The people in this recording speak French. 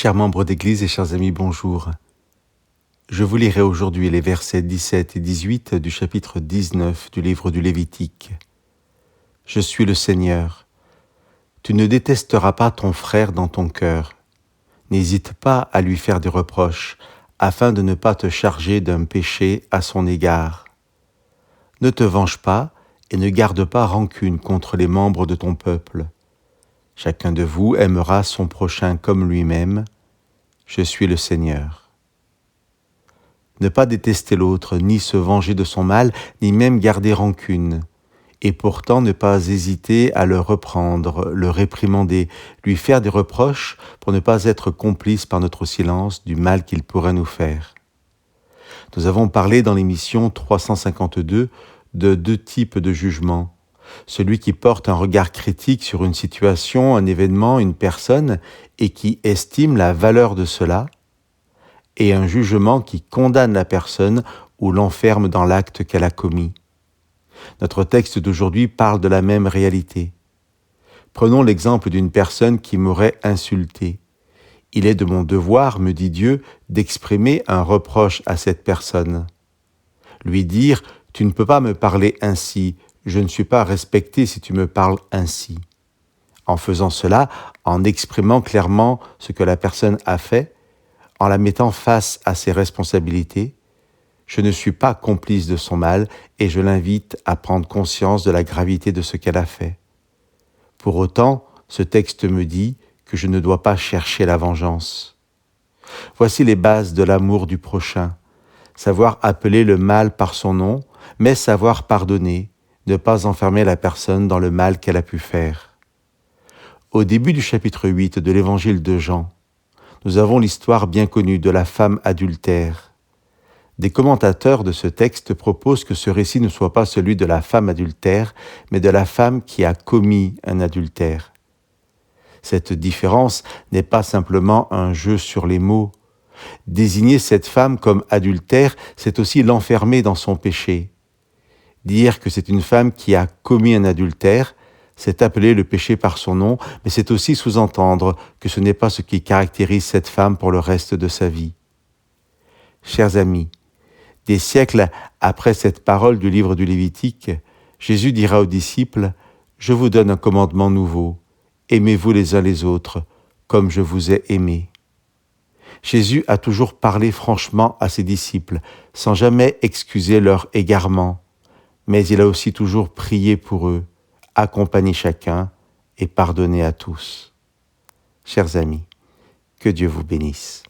Chers membres d'Église et chers amis, bonjour. Je vous lirai aujourd'hui les versets 17 et 18 du chapitre 19 du livre du Lévitique. Je suis le Seigneur. Tu ne détesteras pas ton frère dans ton cœur. N'hésite pas à lui faire des reproches, afin de ne pas te charger d'un péché à son égard. Ne te venge pas et ne garde pas rancune contre les membres de ton peuple. Chacun de vous aimera son prochain comme lui-même. Je suis le Seigneur. Ne pas détester l'autre, ni se venger de son mal, ni même garder rancune, et pourtant ne pas hésiter à le reprendre, le réprimander, lui faire des reproches pour ne pas être complice par notre silence du mal qu'il pourrait nous faire. Nous avons parlé dans l'émission 352 de deux types de jugements. Celui qui porte un regard critique sur une situation, un événement, une personne, et qui estime la valeur de cela, et un jugement qui condamne la personne ou l'enferme dans l'acte qu'elle a commis. Notre texte d'aujourd'hui parle de la même réalité. Prenons l'exemple d'une personne qui m'aurait insulté. Il est de mon devoir, me dit Dieu, d'exprimer un reproche à cette personne. Lui dire « Tu ne peux pas me parler ainsi, je ne suis pas respecté si tu me parles ainsi. » En faisant cela, en exprimant clairement ce que la personne a fait, en la mettant face à ses responsabilités, je ne suis pas complice de son mal et je l'invite à prendre conscience de la gravité de ce qu'elle a fait. Pour autant, ce texte me dit que je ne dois pas chercher la vengeance. Voici les bases de l'amour du prochain. Savoir appeler le mal par son nom, mais savoir pardonner, ne pas enfermer la personne dans le mal qu'elle a pu faire. Au début du chapitre 8 de l'évangile de Jean, nous avons l'histoire bien connue de la femme adultère. Des commentateurs de ce texte proposent que ce récit ne soit pas celui de la femme adultère, mais de la femme qui a commis un adultère. Cette différence n'est pas simplement un jeu sur les mots. Désigner cette femme comme adultère, c'est aussi l'enfermer dans son péché. Dire que c'est une femme qui a commis un adultère, c'est appeler le péché par son nom, mais c'est aussi sous-entendre que ce n'est pas ce qui caractérise cette femme pour le reste de sa vie. Chers amis, des siècles après cette parole du livre du Lévitique, Jésus dira aux disciples « Je vous donne un commandement nouveau, aimez-vous les uns les autres, comme je vous ai aimés. » Jésus a toujours parlé franchement à ses disciples, sans jamais excuser leur égarement, mais il a aussi toujours prié pour eux, accompagné chacun et pardonné à tous. Chers amis, que Dieu vous bénisse.